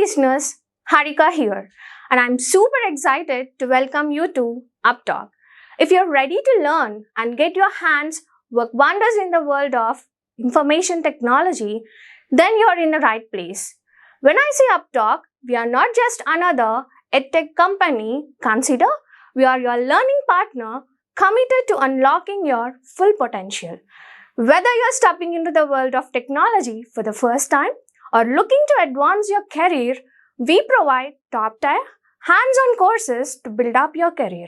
listeners, Harika here, and I'm super excited to welcome you to Upptalk. If you're ready to learn and get your hands work wonders in the world of information technology, then you're in the right place. When I say Upptalk, we are not just another edtech company. Consider we are your learning partner committed to unlocking your full potential. Whether you're stepping into the world of technology for the first time or looking to advance your career, we provide top-tier, hands-on courses to build up your career.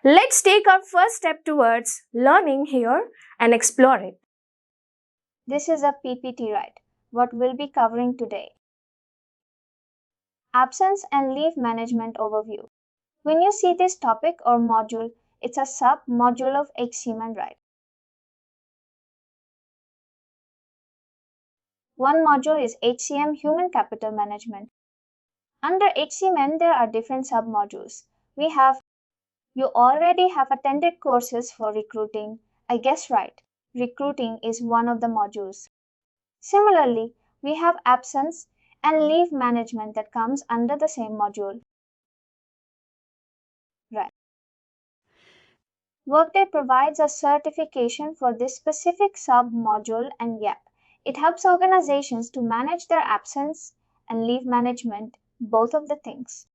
Let's take our first step towards learning here and explore it. This is a PPT, right? What we'll be covering today. Absence and leave management overview. When you see this topic or module, it's a sub-module of HCM, right? One module is HCM Human Capital Management. Under HCM, there are different sub-modules. You already have attended courses for recruiting. I guess right. Recruiting is one of the modules. Similarly, we have absence and leave management that comes under the same module. Right. Workday provides a certification for this specific sub-module, and it helps organizations to manage their absence and leave management, both of the things.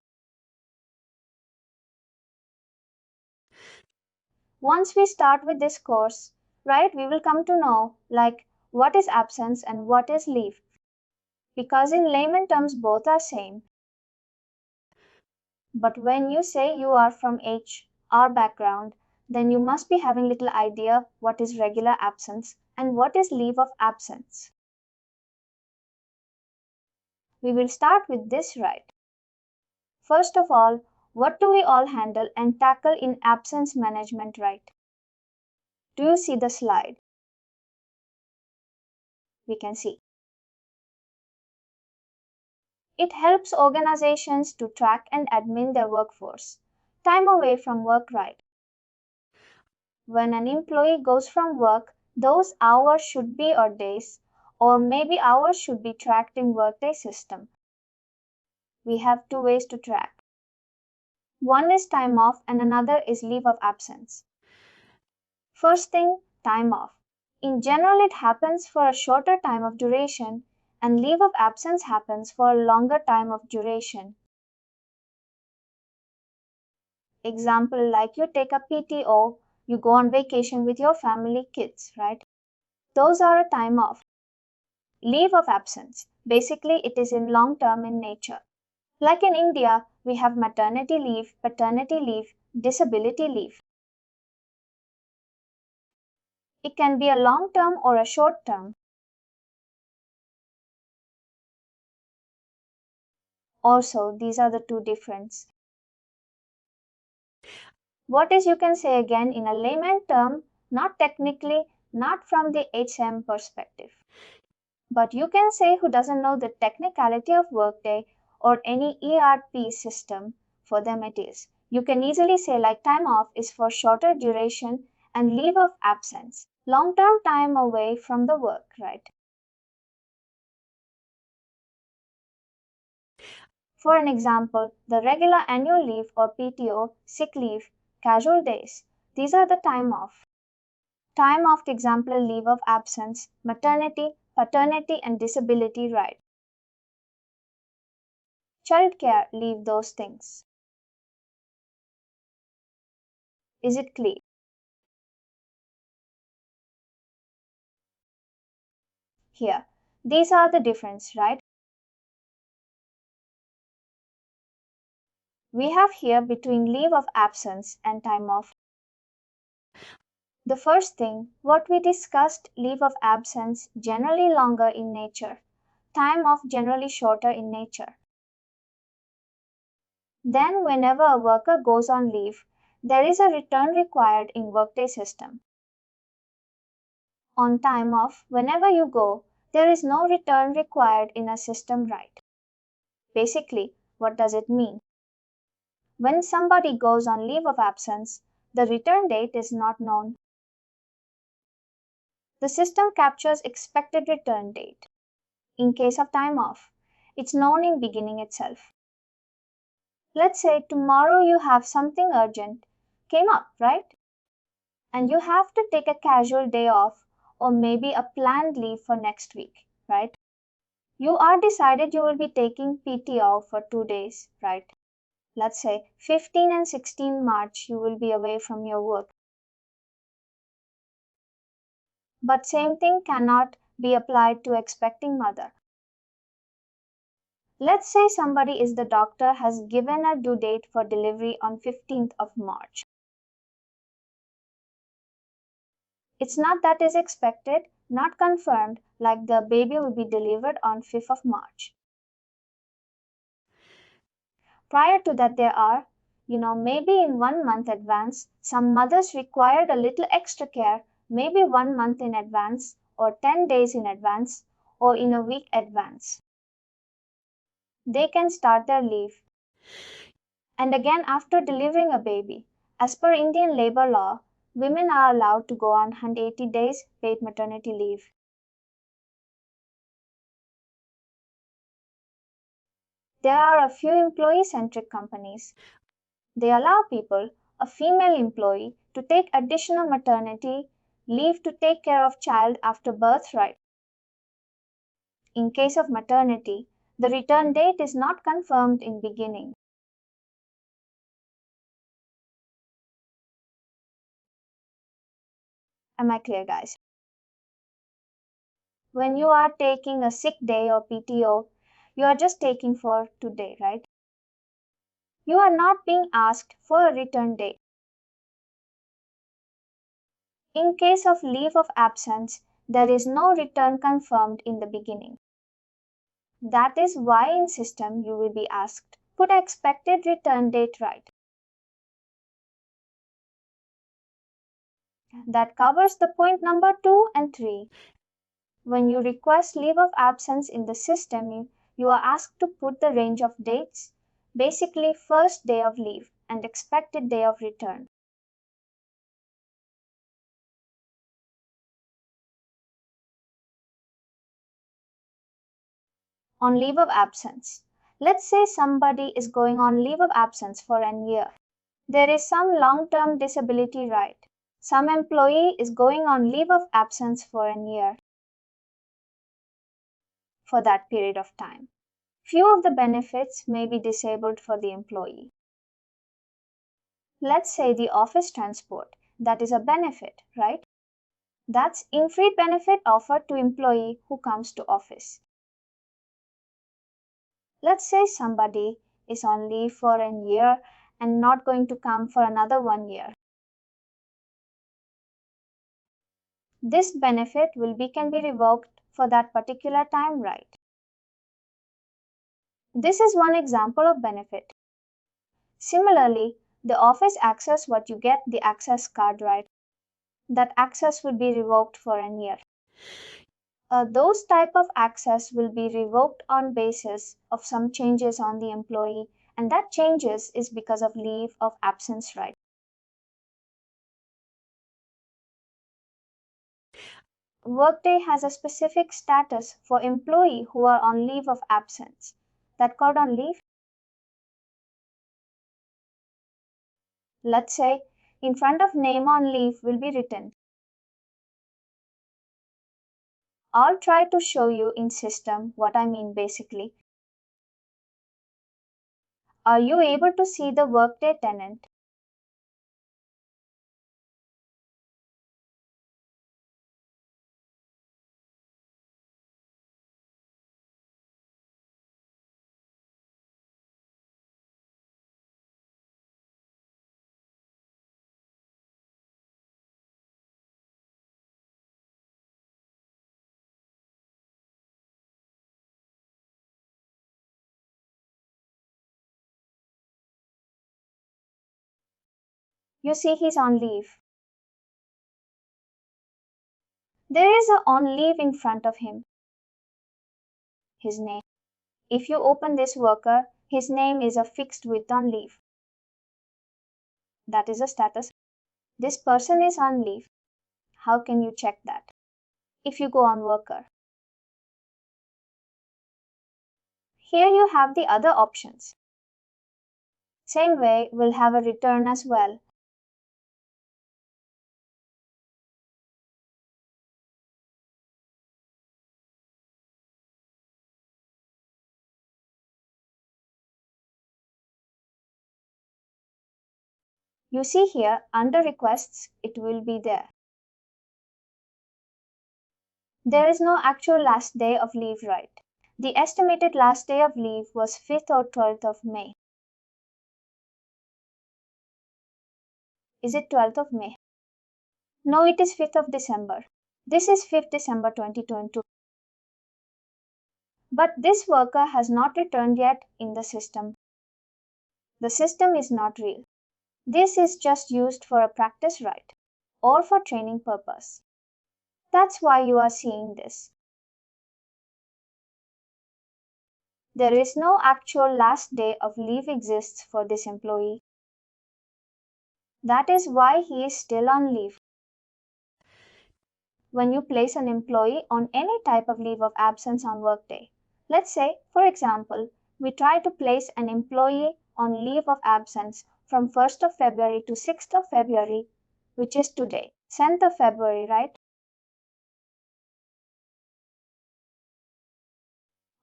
Once we start with this course, right, we will come to know what is absence and what is leave. Because in layman terms both are same. But when you say you are from HR background, then you must be having little idea what is regular absence and what is leave of absence. We will start with this, right? First of all, what do we all handle and tackle in absence management, right? Do you see the slide? We can see. It helps organizations to track and admin their workforce. Time away from work, right? When an employee goes from work, those hours should be or days, or maybe hours should be tracked in Workday system. We have two ways to track. One is time off and another is leave of absence. First thing, time off. In general, it happens for a shorter time of duration, and leave of absence happens for a longer time of duration. Example, like you take a PTO, you go on vacation with your family, kids, right? Those are a time off. Leave of absence. Basically, it is in long term in nature. Like in India, we have maternity leave, paternity leave, disability leave. It can be a long term or a short term. Also, these are the two differences. What is you can say again in a layman term, not technically, not from the HM perspective. But you can say who doesn't know the technicality of Workday or any ERP system, for them it is. You can easily say like time off is for shorter duration and leave of absence, long-term time away from the work, right? For an example, the regular annual leave or PTO, sick leave, casual days, these are the time off. Time off example leave of absence, maternity, paternity and disability, right? Childcare, leave those things. Is it clear? Here, these are the difference, right? We have here between leave of absence and time off. The first thing, what we discussed, leave of absence generally longer in nature, time off generally shorter in nature. Then whenever a worker goes on leave, there is a return required in Workday system. On time off, whenever you go, there is no return required in a system, right? Basically, what does it mean? When somebody goes on leave of absence, the return date is not known. The system captures expected return date. In case of time off, It's known in beginning itself. Let's say tomorrow you have something urgent came up, right? And you have to take a casual day off or maybe a planned leave for next week, right? You are decided you will be taking PTO for 2 days, right? Let's say 15 and 16 March you will be away from your work. But same thing cannot be applied to expecting mother. Let's say somebody is the doctor has given a due date for delivery on 15th of March. It's not that is expected, not confirmed, like the baby will be delivered on 5th of March. Prior to that, there are, maybe in 1 month advance, some mothers required a little extra care, maybe 1 month in advance, or 10 days in advance, or in a week advance. They can start their leave. And again, after delivering a baby, as per Indian labor law, women are allowed to go on 180 days paid maternity leave. There are a few employee-centric companies. They allow people, a female employee, to take additional maternity leave to take care of child after birth, right? In case of maternity, the return date is not confirmed in beginning. Am I clear, guys? When you are taking a sick day or PTO, you are just taking for today, right? You are not being asked for a return date. In case of leave of absence, there is no return confirmed in the beginning. That is why in system you will be asked, put expected return date right. That covers the point number 2 and 3. When you request leave of absence in the system, you are asked to put the range of dates, basically first day of leave and expected day of return. On leave of absence. Let's say somebody is going on leave of absence for an year. There is some long-term disability right. Some employee is going on leave of absence for an year for that period of time. Few of the benefits may be disabled for the employee. Let's say the office transport. That is a benefit, right? That's in-free benefit offered to employee who comes to office. Let's say somebody is on leave for a year and not going to come for another 1 year. This benefit can be revoked for that particular time, right? This is one example of benefit. Similarly, the office access what you get the access card, right? That access will be revoked for a year. Those type of access will be revoked on basis of some changes on the employee, and that changes is because of leave of absence, right? Workday has a specific status for employee who are on leave of absence. That called on leave. Let's say in front of name on leave will be written. I'll try to show you in system what I mean basically. Are you able to see the Workday tenant? You see he's on leave. There is a on leave in front of him. His name. If you open this worker, his name is affixed with on leave. That is a status. This person is on leave. How can you check that? If you go on worker, Here you have the other options. Same way, we'll have a return as well. You see here, under requests, it will be there. There is no actual last day of leave, right? The estimated last day of leave was 5th or 12th of May. Is it 12th of May? No, it is 5th of December. This is 5th December 2022. But this worker has not returned yet in the system. The system is not real. This is just used for a practice, right? Or for training purpose. That's why you are seeing this. There is no actual last day of leave exists for this employee. That is why he is still on leave. When you place an employee on any type of leave of absence on Workday, let's say, for example, we try to place an employee on leave of absence from 1st of February to 6th of February, which is today, 10th of February, right?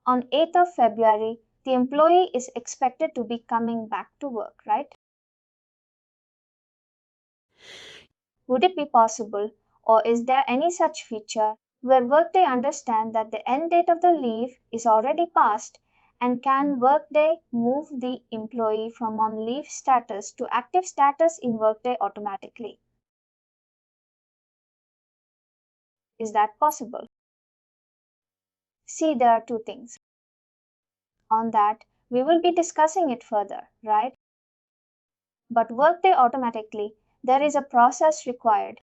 On 8th of February, the employee is expected to be coming back to work, right? Would it be possible, or is there any such feature where Workday understand that the end date of the leave is already passed, and can Workday move the employee from on leave status to active status in Workday automatically? Is that possible? See, there are two things. On that, we will be discussing it further, right? But Workday automatically, there is a process required.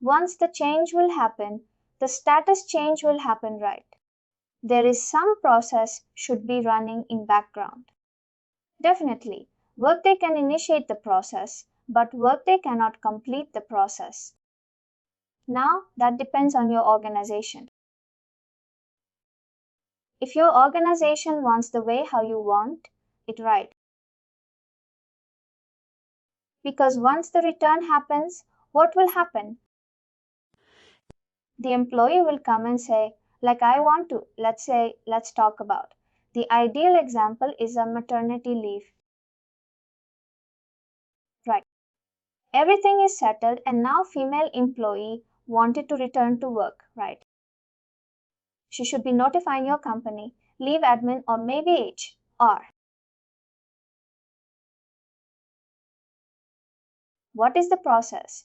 Once the change will happen, the status change will happen, right? There is some process should be running in background. Definitely, Workday can initiate the process, but Workday cannot complete the process. Now, that depends on your organization. If your organization wants the way how you want it, right? Because once the return happens, what will happen? The employee will come and say, like I want to, let's talk about. The ideal example is a maternity leave. Right. Everything is settled and now female employee wanted to return to work, right? She should be notifying your company, leave admin or maybe HR. What is the process?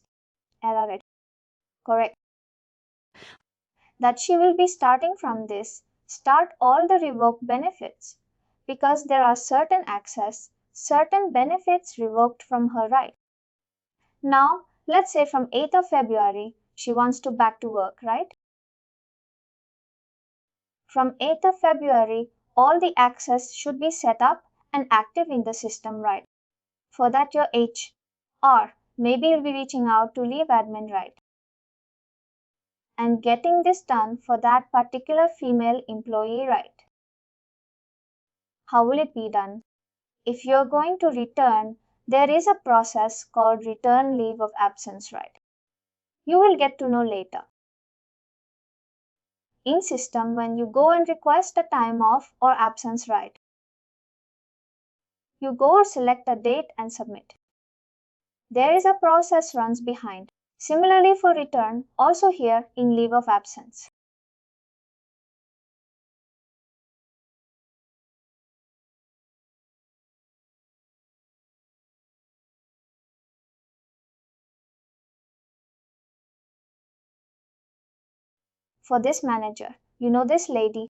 Error. Correct. That she will be starting from this, start all the revoked benefits because there are certain access, certain benefits revoked from her right. Now, let's say from 8th of February, she wants to back to work, right? From 8th of February, all the access should be set up and active in the system, right? For that, your HR maybe you'll be reaching out to leave admin, right? And getting this done for that particular female employee, right? How will it be done? If you're going to return, there is a process called return leave of absence, right? You will get to know later. In system, when you go and request a time off or absence, right? You go or select a date and submit. There is a process runs behind. Similarly for return, also here in leave of absence. For this manager, you know this lady.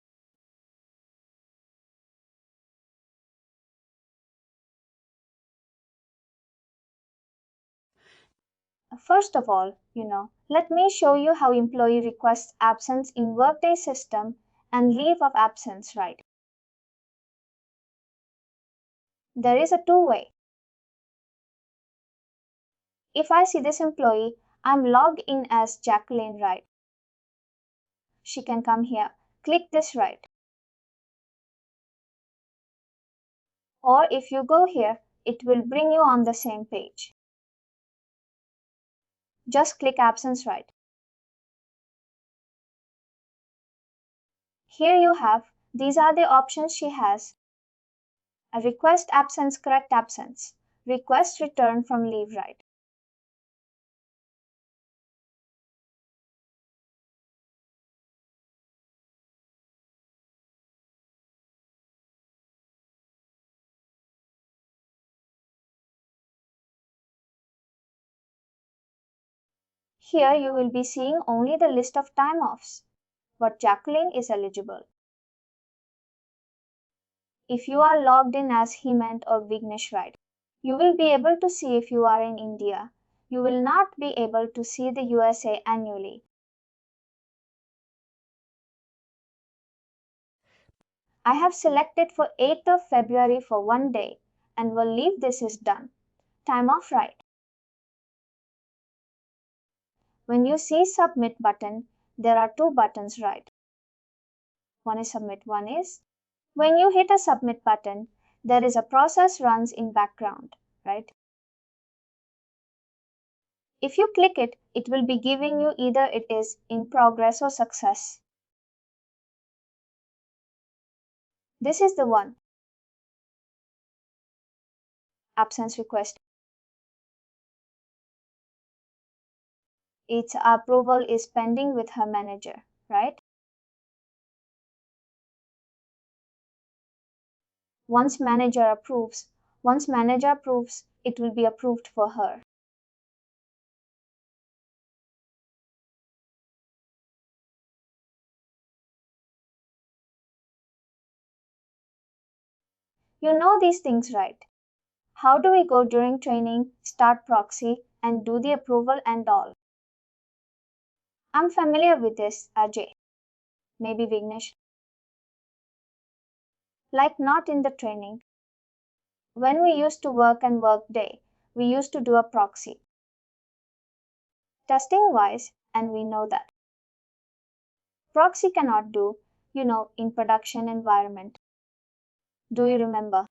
First of all, let me show you how employee requests absence in Workday system and leave of absence, right? There is a two-way. If I see this employee, I'm logged in as Jacqueline, right? She can come here, click this, right? Or if you go here, it will bring you on the same page. Just click absence right. Here you have, these are the options she has. A request absence, correct absence. Request return from leave right. Here you will be seeing only the list of time offs, but Jacqueline is eligible. If you are logged in as Hemant or Vignesh right, you will be able to see if you are in India. You will not be able to see the USA annually. I have selected for 8th of February for 1 day and will leave this is done. Time off right. When you see submit button, there are two buttons right. One is submit, one is. When you hit a submit button, there is a process runs in background, right? If you click it, it will be giving you either it is in progress or success. This is the one. Absence request. Its approval is pending with her manager, right? Once manager approves, it will be approved for her. You know these things, right? How do we go during training, start proxy, and do the approval and all? I'm familiar with this, Ajay. Maybe Vignesh. Like not in the training. When we used to work and Workday, we used to do a proxy. Testing wise, and we know that. Proxy cannot do, in production environment. Do you remember?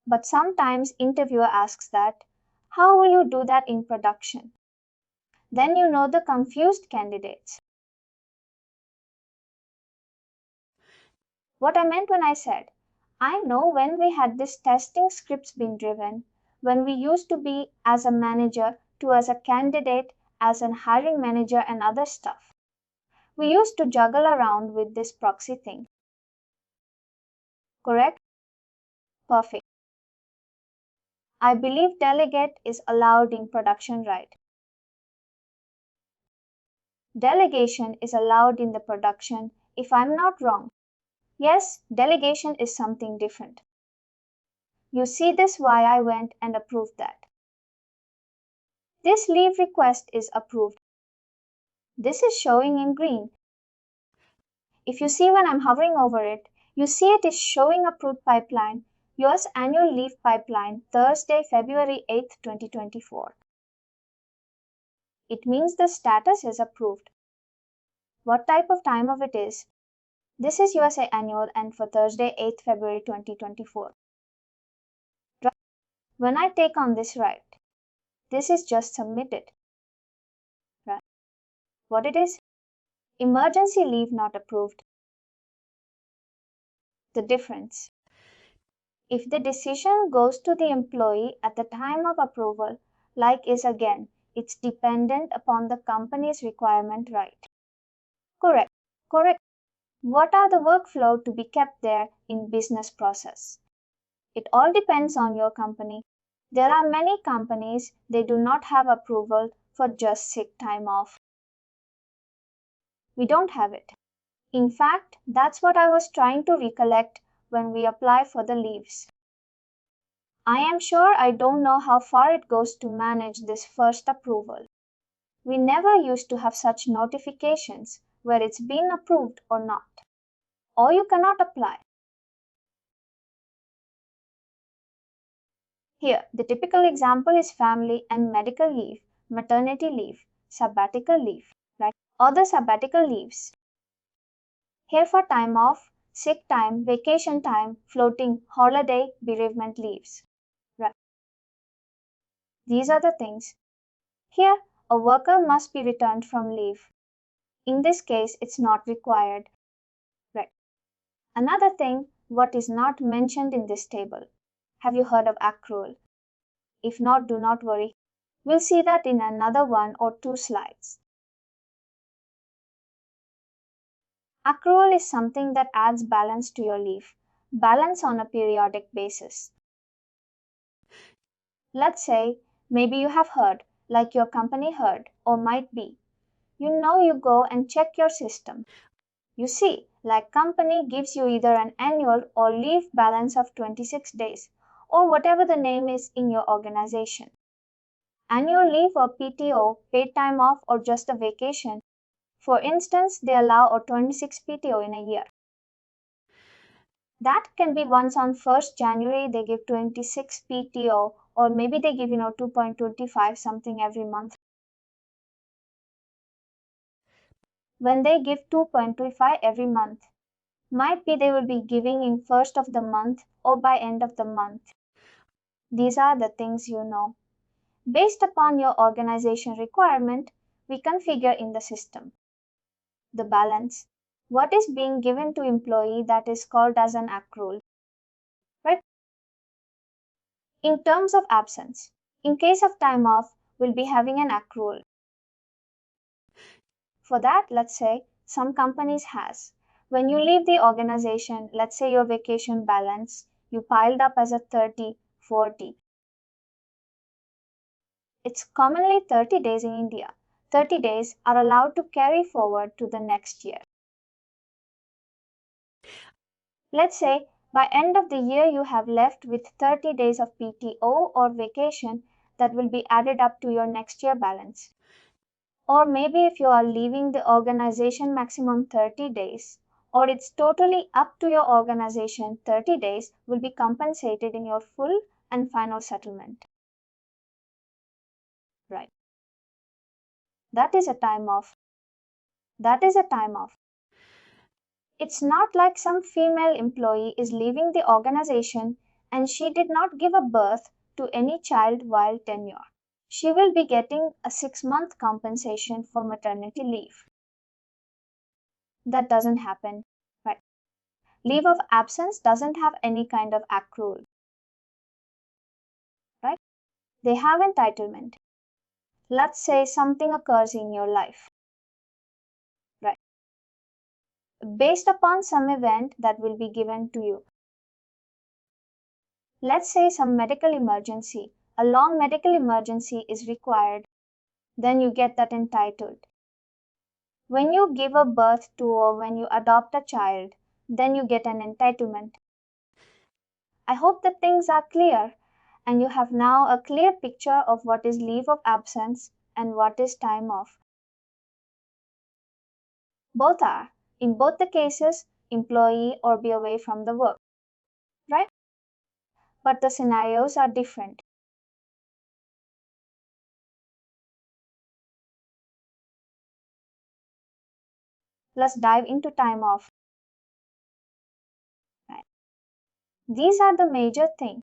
But sometimes interviewer asks that, how will you do that in production? Then you know the confused candidates. What I meant when I said, I know when we had this testing scripts being driven, when we used to be as a manager to as a candidate, as an hiring manager and other stuff. We used to juggle around with this proxy thing. Correct? Perfect. I believe delegate is allowed in production right. Delegation is allowed in the production if I'm not wrong. Yes, delegation is something different. You see this why I went and approved that. This leave request is approved. This is showing in green. If you see when I'm hovering over it, you see it is showing approved pipeline, US annual leave pipeline, Thursday, February 8th, 2024. It means the status is approved. What type of time of it is? This is USA annual and for Thursday, 8th February 2024. When I take on this right, this is just submitted. Right? What it is? Emergency leave not approved. The difference. If the decision goes to the employee at the time of approval, like is again, it's dependent upon the company's requirement right. Correct. Correct. What are the workflow to be kept there in business process? It all depends on your company. There are many companies, they do not have approval for just sick time off. We don't have it. In fact, that's what I was trying to recollect when we apply for the leaves. I am sure I don't know how far it goes to manage this first approval. We never used to have such notifications where it's been approved or not. Or you cannot apply. Here, the typical example is family and medical leave, maternity leave, sabbatical leave, right? Or the sabbatical leaves. Here for time off, sick time, vacation time, floating, holiday, bereavement leaves. Right. These are the things. Here, a worker must be returned from leave. In this case, it's not required. Right. Another thing, what is not mentioned in this table. Have you heard of accrual? If not, do not worry. We'll see that in another 1 or 2 slides. Accrual is something that adds balance to your leave, balance on a periodic basis. Let's say, maybe you have heard, like your company heard, or might be. You go and check your system. You see, like company gives you either an annual or leave balance of 26 days, or whatever the name is in your organization. Annual leave or PTO, paid time off, or just a vacation. For instance, they allow a 26 PTO in a year. That can be once on 1st January they give 26 PTO, or maybe they give 2.25 something every month. When they give 2.25 every month, might be they will be giving in first of the month or by end of the month. These are the things you know. Based upon your organization requirement, we configure in the system. The balance. What is being given to employee that is called as an accrual. Right? In terms of absence, in case of time off, we'll be having an accrual. For that, let's say some companies has. When you leave the organization, let's say your vacation balance, you piled up as a 30, 40. It's commonly 30 days in India. 30 days are allowed to carry forward to the next year. Let's say by end of the year you have left with 30 days of PTO or vacation that will be added up to your next year balance. Or maybe if you are leaving the organization maximum 30 days, or it's totally up to your organization, 30 days will be compensated in your full and final settlement. Right. That is a time off. That is a time off. It's not like some female employee is leaving the organization and she did not give a birth to any child while tenure. She will be getting a 6-month compensation for maternity leave. That doesn't happen. Right. Leave of absence doesn't have any kind of accrual. Right? They have entitlement. Let's say something occurs in your life. Right? Based upon some event that will be given to you. Let's say some medical emergency. A long medical emergency is required. Then you get that entitled. When you give a birth to or when you adopt a child, then you get an entitlement. I hope that things are clear and you have now a clear picture of what is leave of absence and what is time off. Both are, in both the cases, employee or be away from the work, right? But the scenarios are different. Let's dive into time off. Right. These are the major things.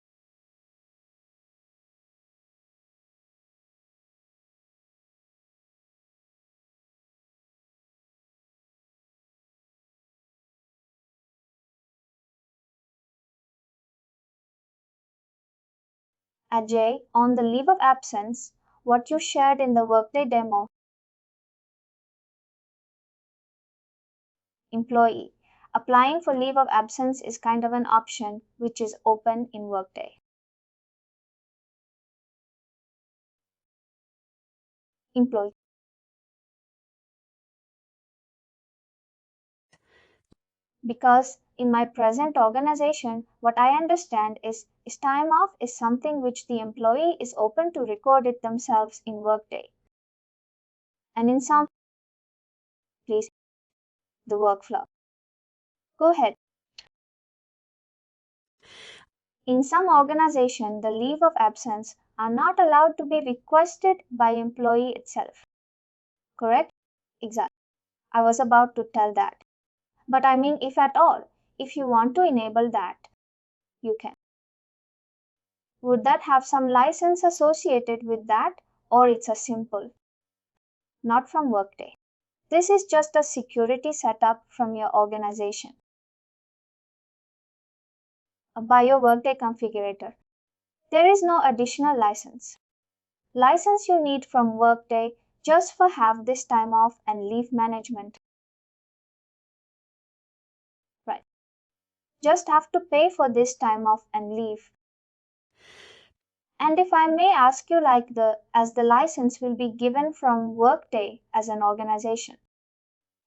Ajay, on the leave of absence, what you shared in the Workday demo. Employee. Applying for leave of absence is kind of an option which is open in Workday. Employee. Because in my present organization, what I understand is time off is something which the employee is open to record it themselves in Workday. And in some, please, the workflow. Go ahead. In some organization, the leave of absence are not allowed to be requested by employee itself. Correct? Exactly. I was about to tell that. But I mean, if at all, If you want to enable that, you can. Would that have some license associated with that, or it's a simple? Not from Workday. This is just a security setup from your organization by your Workday configurator. There is no additional license. License you need from Workday just for have this time off and leave management. Right. Just have to pay for this time off and leave. And if I may ask you, as the license will be given from Workday as an organization.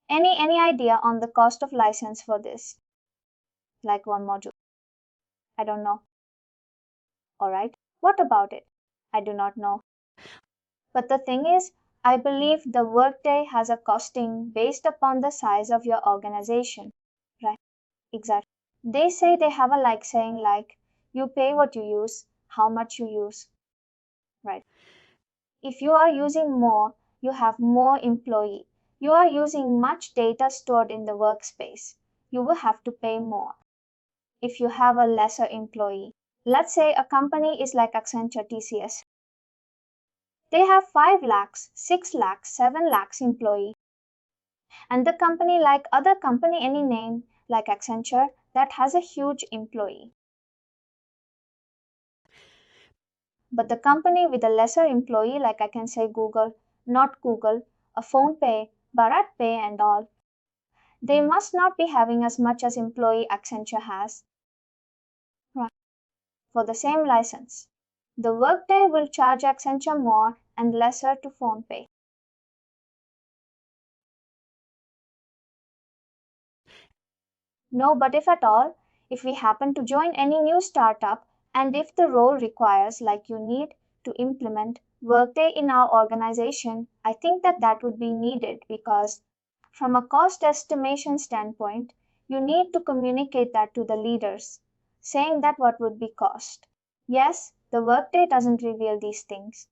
Any idea on the cost of license for this? Like one module? I don't know. Alright. What about it? I do not know. But the thing is, I believe the Workday has a costing based upon the size of your organization. Right? Exactly. They say they have a saying you pay what you use, how much you use. Right. If you are using more, you have more employee. You are using much data stored in the workspace. You will have to pay more. If you have a lesser employee, let's say a company is like Accenture TCS. They have 5 lakhs, 6 lakhs, 7 lakhs employee. And the company like other company, any name like Accenture, that has a huge employee. But the company with a lesser employee, like I can say Google, not Google, a PhonePe, BharatPe and all, they must not be having as much as employee Accenture has. Right. For the same license. The Workday will charge Accenture more and lesser to PhonePe. No, but if at all, if we happen to join any new startup and if the role requires you need to implement Workday in our organization, I think that would be needed because from a cost estimation standpoint, you need to communicate that to the leaders, saying that what would be cost. Yes, the Workday doesn't reveal these things.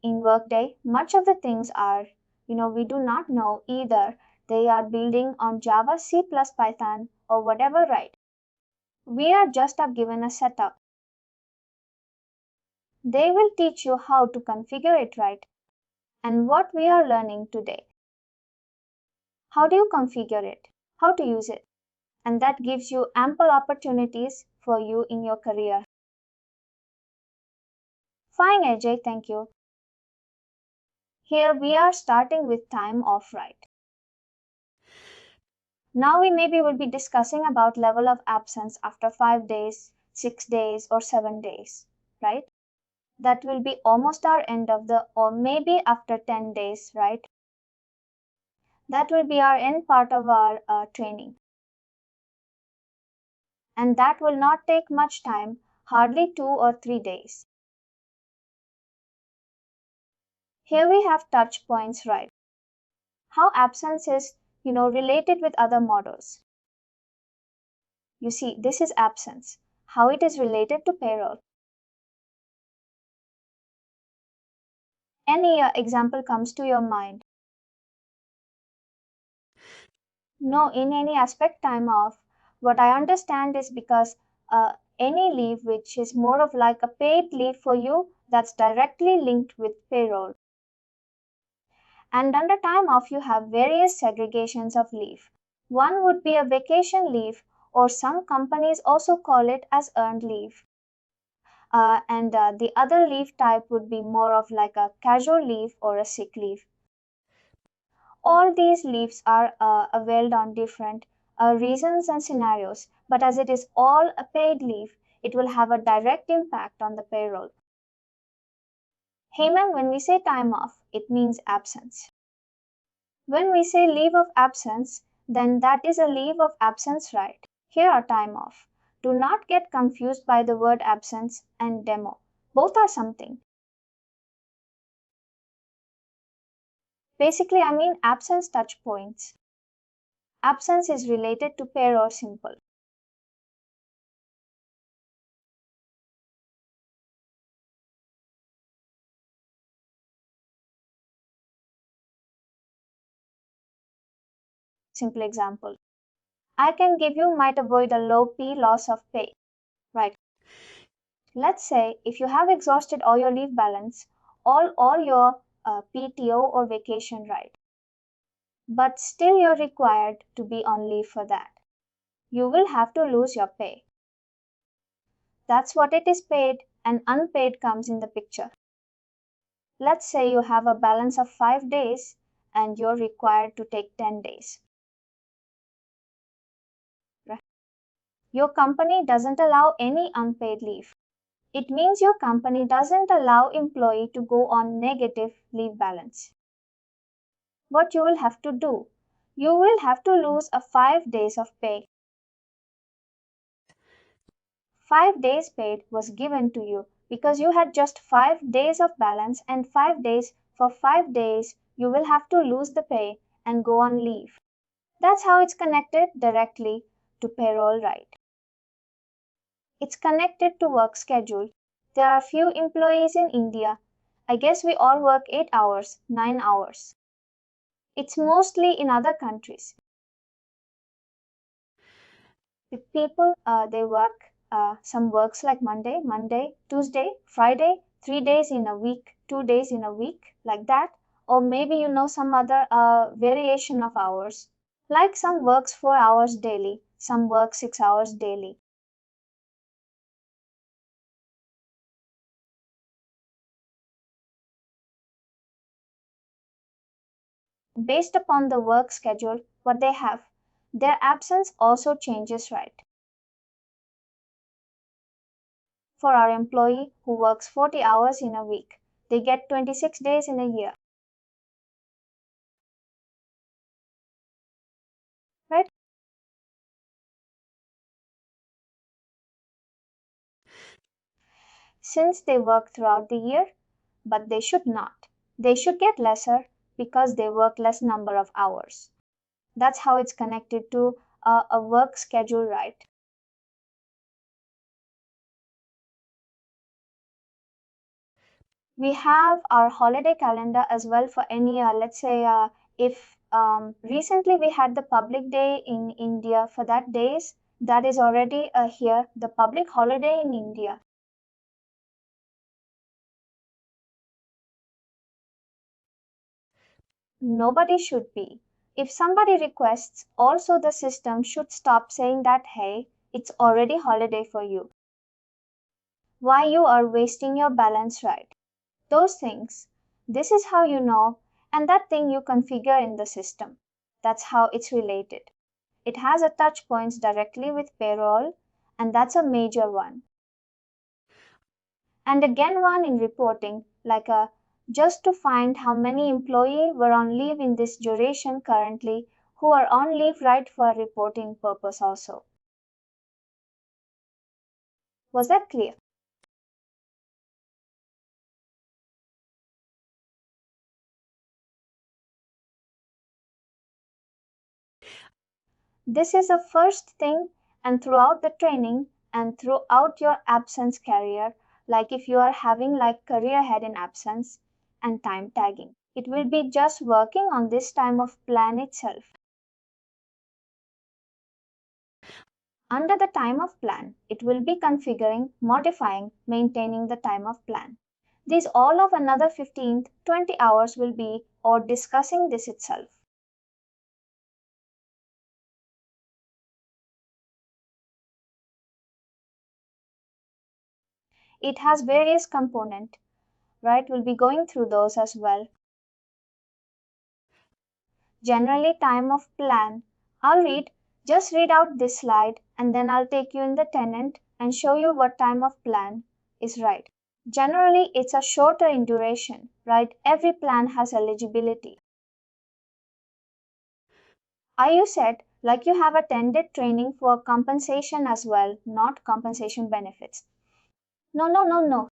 In Workday, much of the things are, we do not know either. They are building on Java, C++, Python, or whatever, right? We are just given a setup. They will teach you how to configure it right. And what we are learning today. How do you configure it? How to use it? And that gives you ample opportunities for you in your career. Fine, AJ, thank you. Here we are starting with time off right. Now we maybe will be discussing about level of absence after 5 days, 6 days or 7 days, right? That will be almost our end of or maybe after 10 days, right? That will be our end part of our training. And that will not take much time, hardly 2 or 3 days. Here we have touch points, right? How absence is, related with other models. You see, this is absence, how it is related to payroll. Any example comes to your mind? No, in any aspect time off, what I understand is because any leave which is more of a paid leave for you, that's directly linked with payroll. And under time off, you have various segregations of leave. One would be a vacation leave, or some companies also call it as earned leave. And the other leave type would be more of a casual leave or a sick leave. All these leaves are availed on different reasons and scenarios, but as it is all a paid leave, it will have a direct impact on the payroll. Hey ma'am, when we say time off, it means absence. When we say leave of absence, then that is a leave of absence, right? Here are time off. Do not get confused by the word absence and demo. Both are something. Basically, I mean absence touch points. Absence is related to pair or simple. Simple example. I can give you might avoid a low P loss of pay. Right. Let's say if you have exhausted all your leave balance, all your PTO or vacation right, but still you're required to be on leave for that. You will have to lose your pay. That's what it is paid, and unpaid comes in the picture. Let's say you have a balance of 5 days and you're required to take 10 days. Your company doesn't allow any unpaid leave. It means your company doesn't allow employee to go on negative leave balance. What you will have to do? You will have to lose a 5 days of pay. 5 days paid was given to you because you had just 5 days of balance, and 5 days for 5 days you will have to lose the pay and go on leave. That's how it's connected directly to payroll right. It's connected to work schedule. There are few employees in India. I guess we all work 8 hours, 9 hours. It's mostly in other countries. People, they work, some works like Monday, Tuesday, Friday, 3 days in a week, 2 days in a week, like that. Or maybe some other variation of hours. Like some works 4 hours daily, some work 6 hours daily. Based upon the work schedule, what they have, their absence also changes, right? For our employee who works 40 hours in a week, they get 26 days in a year, right? Since they work throughout the year, but they should not. They should get lesser because they work less number of hours. That's how it's connected to a work schedule, right? We have our holiday calendar as well for any, let's say, if recently we had the public day in India for that days, that is already here, the public holiday in India. Nobody should be. If somebody requests, also the system should stop saying that, hey, it's already holiday for you. Why you are wasting your balance, right? Those things. This is how you know, and that thing you configure in the system. That's how it's related. It has a touch points directly with payroll, and that's a major one. And again one in reporting, like a just to find how many employees were on leave in this duration currently who are on leave right for reporting purpose also. Was that clear? This is the first thing, and throughout the training and throughout your absence career, like if you are having like career head in absence and time tagging, it will be just working on this time of plan itself. Under the time of plan, it will be configuring, modifying, maintaining the time of plan. These all of another 15, 20 hours will be or discussing this itself. It has various components, right? We'll be going through those as well. Generally time of plan. Just read out this slide and then I'll take you in the tenant and show you what time of plan is right. Generally, it's a shorter in duration, right? Every plan has eligibility. Are you set? Like you have attended training for compensation as well, not compensation benefits. No, no, no, no.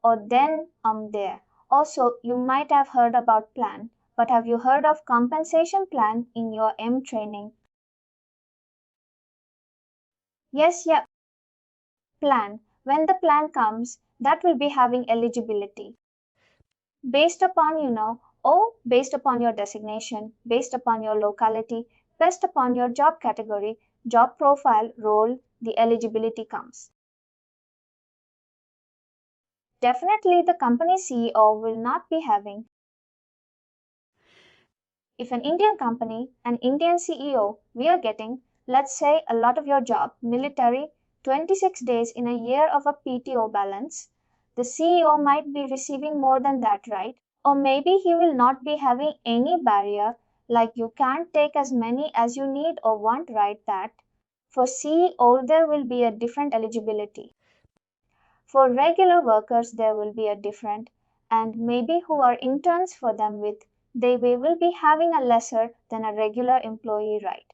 Or then there. Also, you might have heard about plan, but have you heard of compensation plan in your M training? Yes, yeah. Plan. When the plan comes, that will be having eligibility. based upon, based upon your designation, based upon your locality, based upon your job category, job profile, role, the eligibility comes. Definitely, the company CEO will not be having. If an Indian company, an Indian CEO, we are getting, let's say, a lot of your job, military, 26 days in a year of a PTO balance, the CEO might be receiving more than that, right? Or maybe he will not be having any barrier, like you can't take as many as you need or want, right? That for CEO, there will be a different eligibility. For regular workers, there will be a different, and maybe who are interns for them with, they will be having a lesser than a regular employee, right?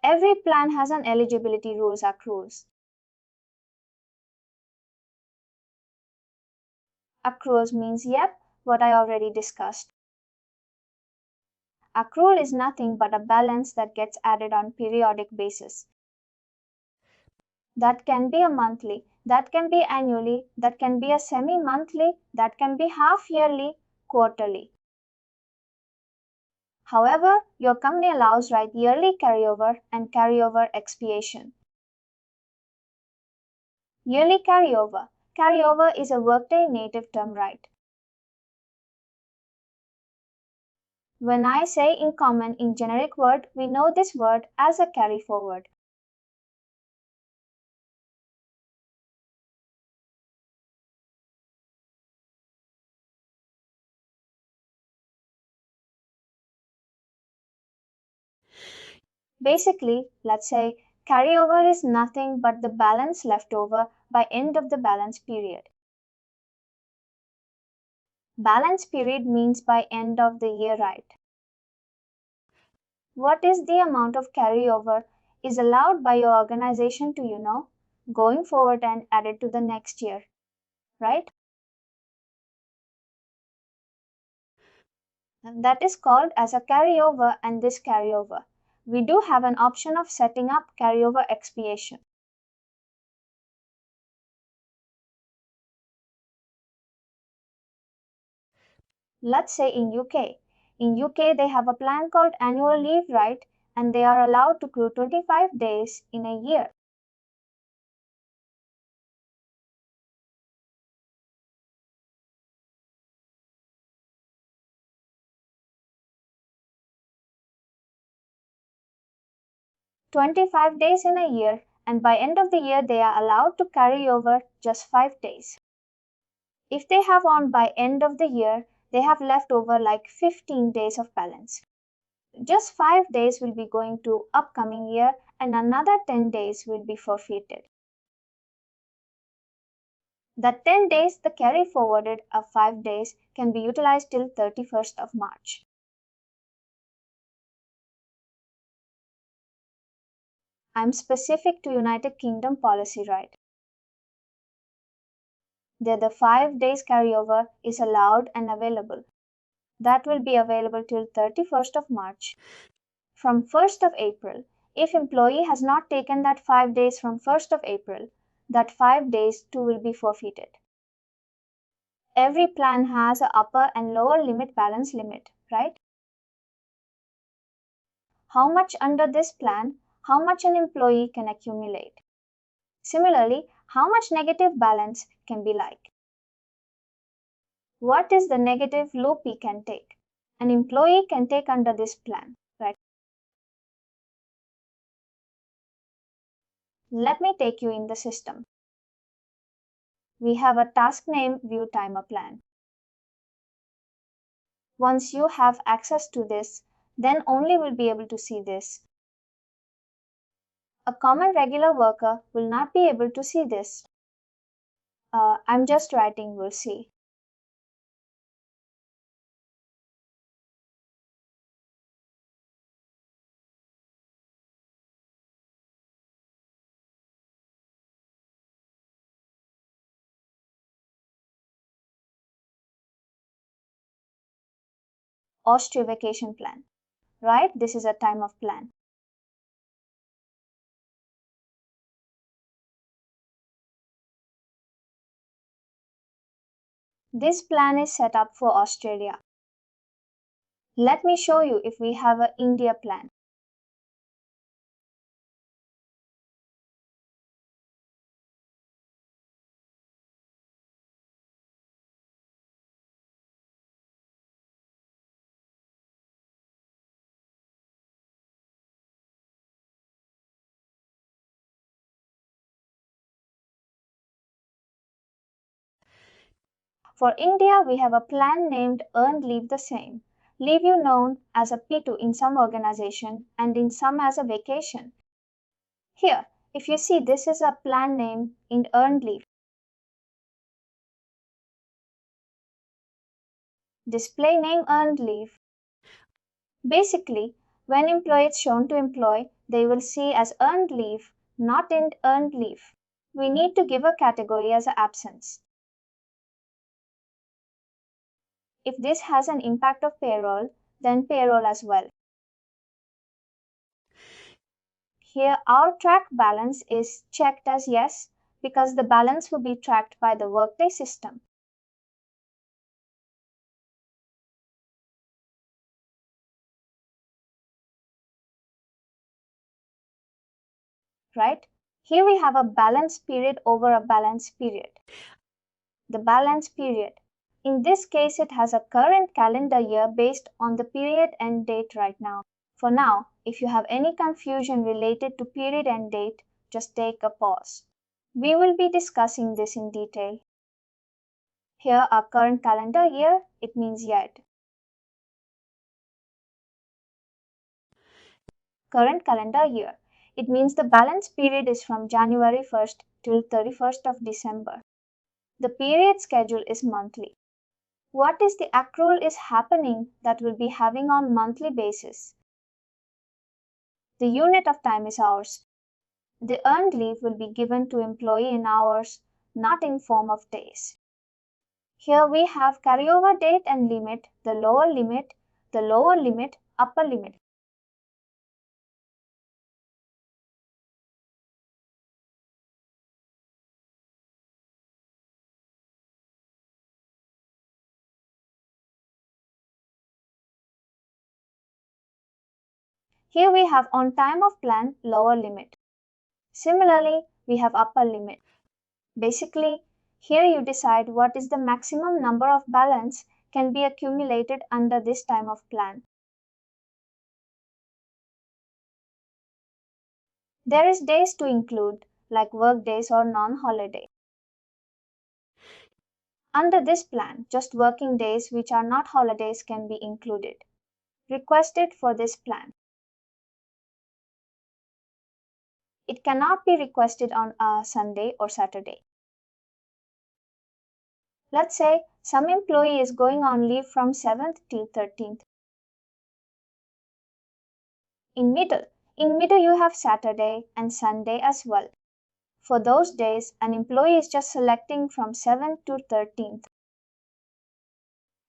Every plan has an eligibility rules accruals. Accruals means, yep, what I already discussed. Accrual is nothing but a balance that gets added on periodic basis. That can be a monthly, that can be annually, that can be a semi-monthly, that can be half yearly, quarterly. However, your company allows right yearly carryover and carryover expiation. Yearly carryover. Carryover is a Workday native term, right? When I say in common in generic word, we know this word as a carry forward. Basically, let's say carryover is nothing but the balance left over by end of the balance period. Balance period means by end of the year, right? What is the amount of carryover is allowed by your organization to, going forward and added to the next year, right? And that is called as a carryover and this carryover. We do have an option of setting up carryover expiation. Let's say in UK. In UK, they have a plan called annual leave, right? And they are allowed to accrue 25 days in a year. "25 days in a year, and by end of the year they are allowed to carry over just 5 days. If they have on by end of the year, they have left over like 15 days of balance. Just 5 days will be going to upcoming year and another 10 days will be forfeited. The 10 days the carry forwarded of 5 days can be utilized till 31st of March. I'm specific to United Kingdom policy, right? There the 5 days carryover is allowed and available. That will be available till 31st of March. From 1st of April, if employee has not taken that 5 days from 1st of April, that 5 days too will be forfeited. Every plan has a upper and lower limit balance limit, right? How much under this plan, how much an employee can accumulate. Similarly, how much negative balance can be like. What is the negative loop he can take? An employee can take under this plan, right? Let me take you in the system. We have a task name view timer plan. Once you have access to this, then only will be able to see this. A common regular worker will not be able to see this. I'm just writing, we'll see. Austria vacation plan, right? This is a time of plan. This plan is set up for Australia. Let me show you if we have an India plan. For India, we have a plan named Earned Leave the Same. Leave you known as a P2 in some organization and in some as a vacation. Here, if you see, this is a plan name in Earned Leave. Display name Earned Leave. Basically, when employee is shown to employee, they will see as earned leave, not in earned leave. We need to give a category as absence. If this has an impact of payroll, then payroll as well. Here our track balance is checked as yes because the balance will be tracked by the Workday system. Right? Here we have a balance period over a balance period. The balance period. In this case, it has a current calendar year based on the period end date right now. For now, if you have any confusion related to period end date, just take a pause. We will be discussing this in detail. Here our current calendar year, it means yet. Current calendar year. It means the balance period is from January 1st till 31st of December. The period schedule is monthly. What is the accrual is happening that will be having on monthly basis? The unit of time is hours. The earned leave will be given to employee in hours, not in form of days. Here we have carryover date and limit, the lower limit, upper limit. Here we have on time of plan, lower limit. Similarly, we have upper limit. Basically, here you decide what is the maximum number of balance can be accumulated under this time of plan. There is days to include, like work days or non-holiday. Under this plan, just working days which are not holidays can be included. Requested for this plan. It cannot be requested on a Sunday or Saturday. Let's say some employee is going on leave from 7th till 13th. In middle you have Saturday and Sunday as well. For those days, an employee is just selecting from 7th to 13th.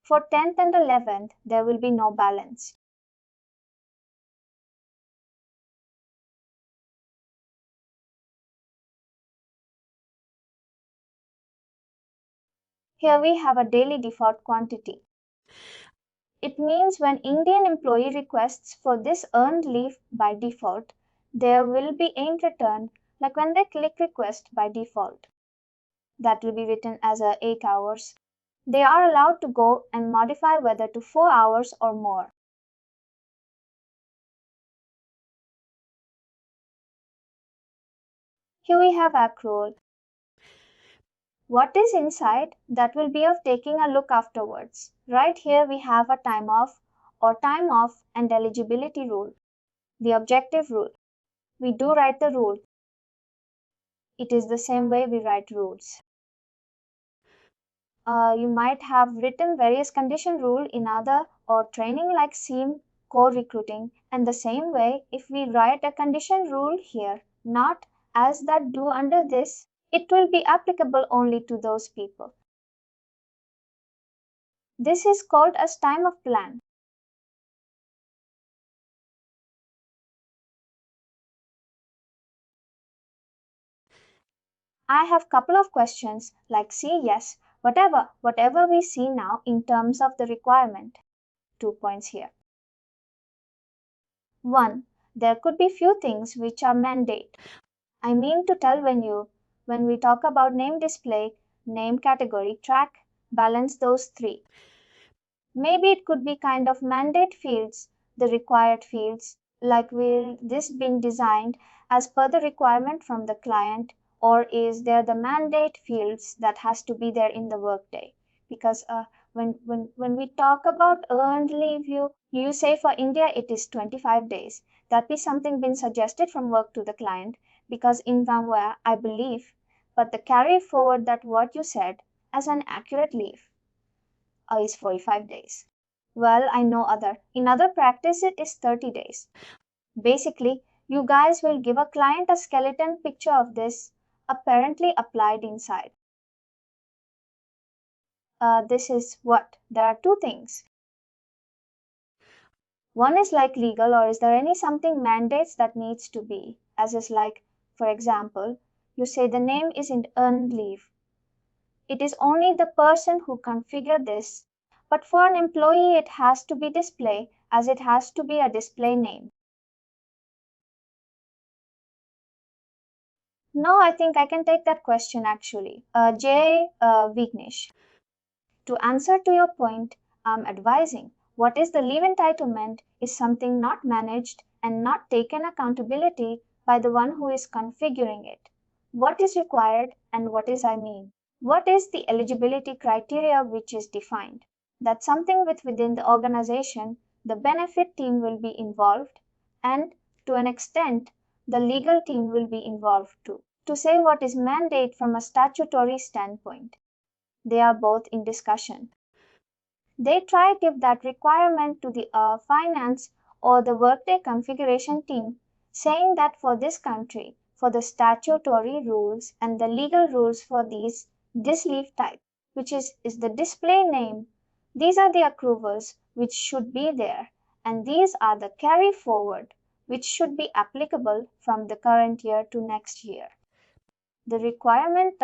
For 10th and 11th, there will be no balance. Here we have a daily default quantity. It means when Indian employee requests for this earned leave by default, there will be in return, like when they click request by default. That will be written as 8 hours. They are allowed to go and modify whether to 4 hours or more. Here we have accrual. What is inside that will be of taking a look afterwards. Right here we have a time off or time off and eligibility rule. The objective rule. We do write the rule. It is the same way we write rules. You might have written various condition rule in other or training like SEAM, core recruiting, and the same way if we write a condition rule here, not as that do under this, it will be applicable only to those people. This is called as time of plan. I have couple of questions like see yes, Whatever we see now in terms of the requirement. 2 points here. 1. There could be few things which are mandate. I mean to tell when we talk about name display, name category, track, balance those three. Maybe it could be kind of mandate fields, the required fields, like will this being designed as per the requirement from the client, or is there the mandate fields that has to be there in the workday? Because when we talk about earned leave, you say for India it is 25 days. That be something been suggested from work to the client, because in somewhere I believe, but the carry forward that what you said as an accurate leave is 45 days. Well, I know in other practice it is 30 days. Basically, you guys will give a client a skeleton picture of this apparently applied inside. This is what? There are two things. One is like legal, or is there any something mandates that needs to be, as is like, for example, you say the name is in earned leave. It is only the person who configured this, but for an employee it has to be display as it has to be a display name. No, I think I can take that question actually. Vignesh. To answer to your point, I'm advising what is the leave entitlement is something not managed and not taken accountability by the one who is configuring it. What is required and what is I mean? What is the eligibility criteria which is defined? That's something within the organization, the benefit team will be involved, and to an extent, the legal team will be involved too. To say what is mandate from a statutory standpoint, they are both in discussion. They try to give that requirement to the finance or the Workday configuration team, saying that for this country, for the statutory rules and the legal rules for this leave type, which is the display name, these are the accruals which should be there, and these are the carry forward which should be applicable from the current year to next year. The requirement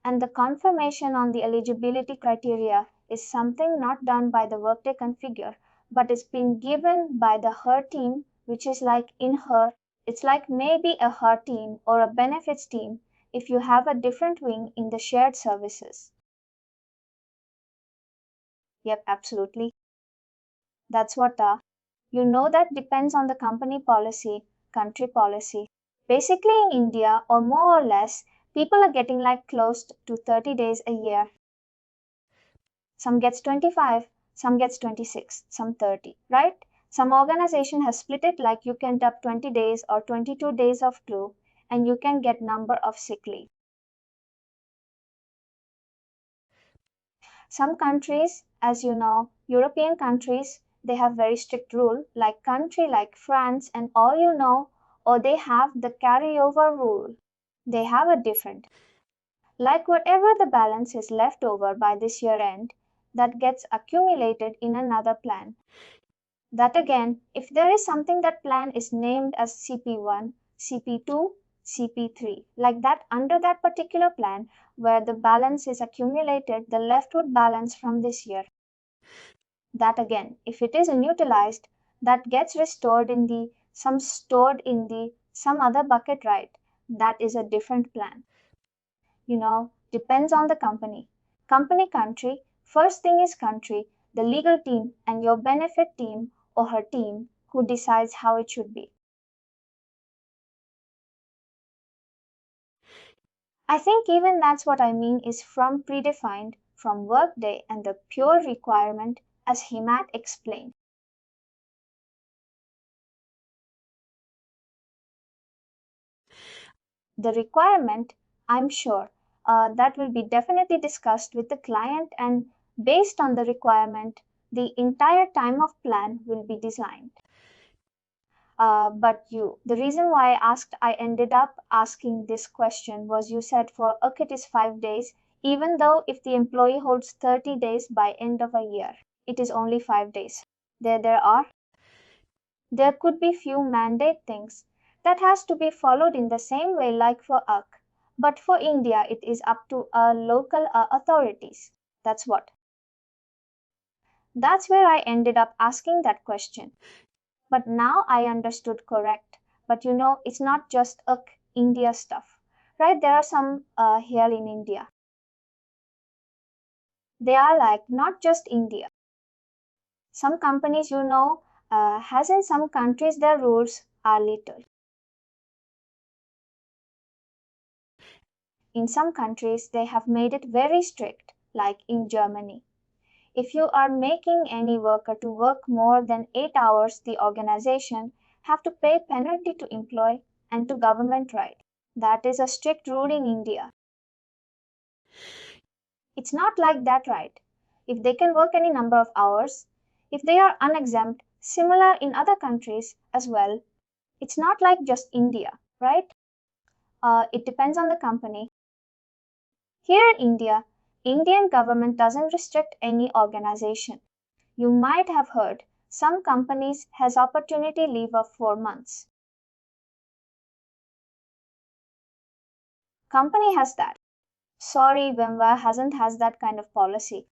and the confirmation on the eligibility criteria is something not done by the Workday configure, but it's been given by the her team, which is like in her, it's like maybe a her team or a benefits team if you have a different wing in the shared services. Yep, absolutely. That's what that depends on the company policy, country policy. Basically, in India, or more or less, people are getting like close to 30 days a year. Some gets 25, some gets 26, some 30, right? Some organization has split it like you can up 20 days or 22 days of flu and you can get number of sick leave. Some countries, as you know, European countries, they have very strict rule, like country like France and all you know, or they have the carryover rule. They have a different. Like whatever the balance is left over by this year end, that gets accumulated in another plan. That again, if there is something that plan is named as CP1, CP2, CP3, like that under that particular plan where the balance is accumulated, the leftward balance from this year. That again, if it is unutilized, that gets restored in the stored in the some other bucket, right? That is a different plan. Depends on the company. Company country, first thing is country, the legal team, and your benefit team or her team who decides how it should be. I think even that's what I mean is from predefined, from Workday and the pure requirement as Himat explained. The requirement, I'm sure, that will be definitely discussed with the client, and based on the requirement, the entire time of plan will be designed. The reason why I ended up asking this question was you said for it is 5 days, even though if the employee holds 30 days by end of a year, it is only 5 days. There could be few mandate things that has to be followed in the same way like for UCK. But for India, it is up to local authorities. That's what. That's where I ended up asking that question. But now I understood correct. But it's not just India stuff, right? There are some here in India. They are like not just India. Some companies, has in some countries their rules are little. In some countries, they have made it very strict, like in Germany. If you are making any worker to work more than 8 hours, the organization have to pay penalty to employee and to government, right? That is a strict rule in India. It's not like that, right? If they can work any number of hours, if they are unexempt, similar in other countries as well, it's not like just India, right? It depends on the company. Here in India, Indian government doesn't restrict any organization. You might have heard some companies has opportunity leave of 4 months. Company has that. Sorry, Vimva hasn't has that kind of policy.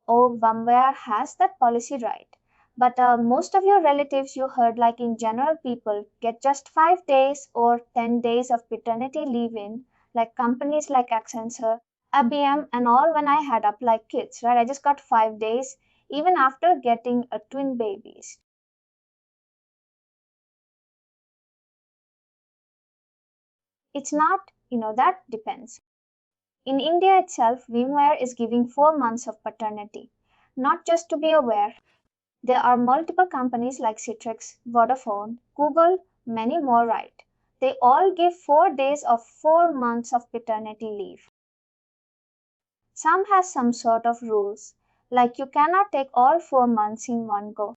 Oh, Vimva has that policy, right? But most of your relatives you heard like in general people get just 5 days or 10 days of paternity leave in like companies like Accenture, IBM and all when I had up like kids, right? I just got 5 days even after getting a twin babies. It's not, that depends. In India itself, VMware is giving 4 months of paternity. Not just to be aware, there are multiple companies like Citrix, Vodafone, Google, many more, right? They all give 4 days of 4 months of paternity leave. Some has some sort of rules, like you cannot take all 4 months in one go.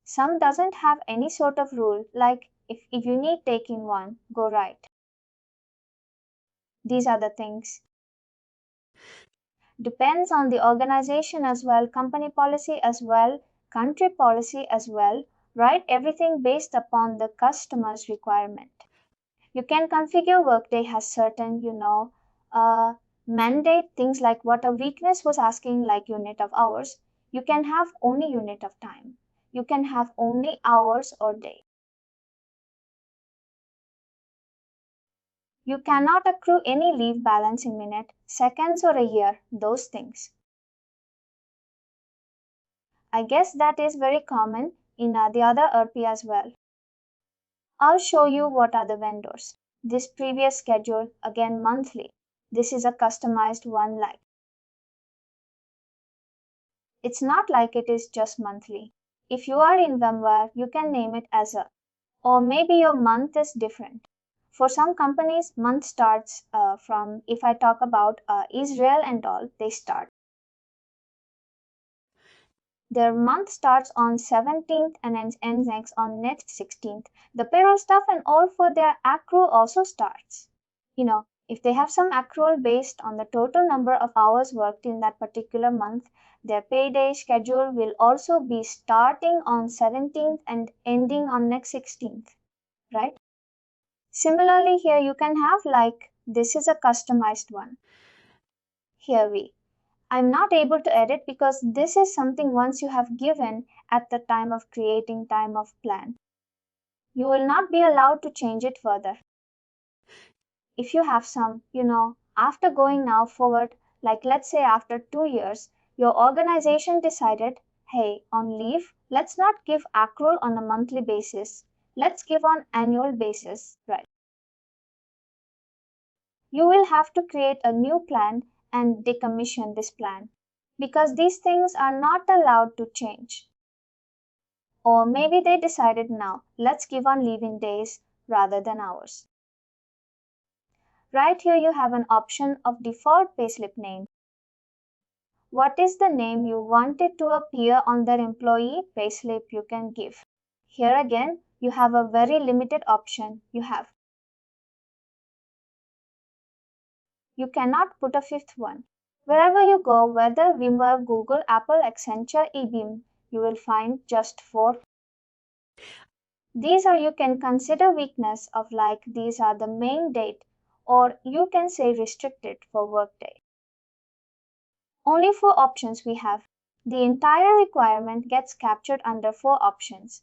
Some doesn't have any sort of rule, like if you need taking one, go right. These are the things. Depends on the organization as well, company policy as well, country policy as well, right? Everything based upon the customer's requirement. You can configure Workday has certain, uh, mandate things like what a weakness was asking, like unit of hours. You can have only unit of time. You can have only hours or day. You cannot accrue any leave balance in minute, seconds, or a year, those things. I guess that is very common in the other ERP as well. I'll show you what are the vendors. This previous schedule, again monthly. This is a customized one like. It's not like it is just monthly. If you are in VMware, you can name it as a, or maybe your month is different. For some companies, month starts from, if I talk about Israel and all, they start. Their month starts on 17th and ends next on next 16th. The payroll stuff and all for their accrual also starts. If they have some accrual based on the total number of hours worked in that particular month, their payday schedule will also be starting on 17th and ending on next 16th, right? Similarly, here you can have like this is a customized one. Here I'm not able to edit because this is something once you have given at the time of creating time of plan. You will not be allowed to change it further. If you have some, after going now forward, like let's say after 2 years, your organization decided, hey, on leave, let's not give accrual on a monthly basis. Let's give on annual basis, right? You will have to create a new plan and decommission this plan because these things are not allowed to change. Or maybe they decided now, let's give on leaving days rather than hours. Right here you have an option of default payslip name. What is the name you want it to appear on their employee payslip you can give. Here again, you have a very limited option you have. You cannot put a fifth one. Wherever you go, whether VMware, Google, Apple, Accenture, eBeam, you will find just 4. These are you can consider weakness of like these are the main date, or you can say restricted for Workday. Only 4 options we have. The entire requirement gets captured under 4 options.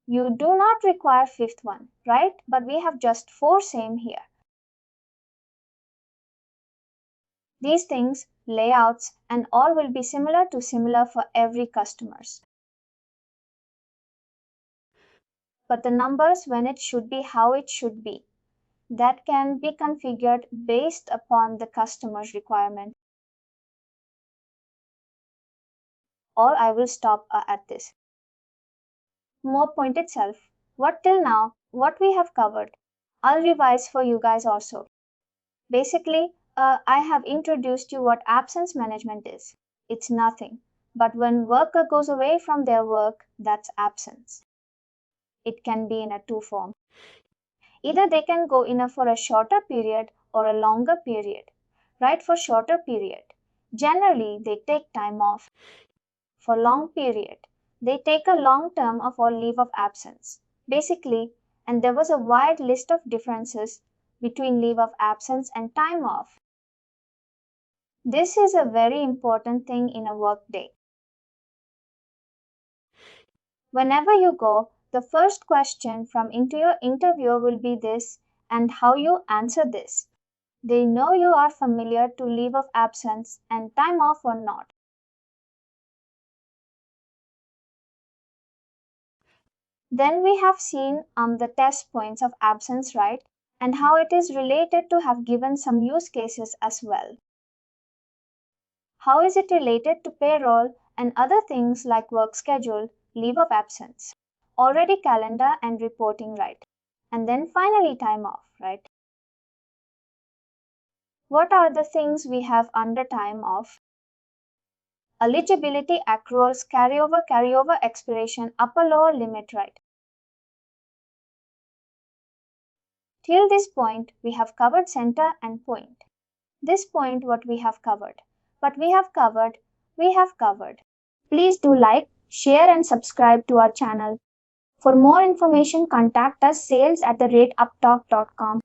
You do not require fifth one, right? But we have just 4 same here. These things, layouts, and all will be similar for every customers. But the numbers when it should be how it should be, that can be configured based upon the customer's requirement. Or I will stop at this. More point itself. What till now, what we have covered. I'll revise for you guys also. Basically, I have introduced you what absence management is. It's nothing. But when worker goes away from their work, that's absence. It can be in a two form. Either they can go in for a shorter period or a longer period. Right, for shorter period. Generally, they take time off. For long period, they take a long term of or leave of absence. Basically, and there was a wide list of differences between leave of absence and time off. This is a very important thing in a workday. Whenever you go, the first question from into your interviewer will be this and how you answer this. They know you are familiar to leave of absence and time off or not. Then we have seen the test points of absence, right? And how it is related to have given some use cases as well. How is it related to payroll and other things like work schedule, leave of absence, already calendar and reporting, right? And then finally time off, right? What are the things we have under time off? Eligibility, accruals, carryover, expiration, upper lower limit, right? Till this point, we have covered center and point. This point what we have covered. But we have covered. Please do like, share and subscribe to our channel. For more information, contact us sales@uptalk.com.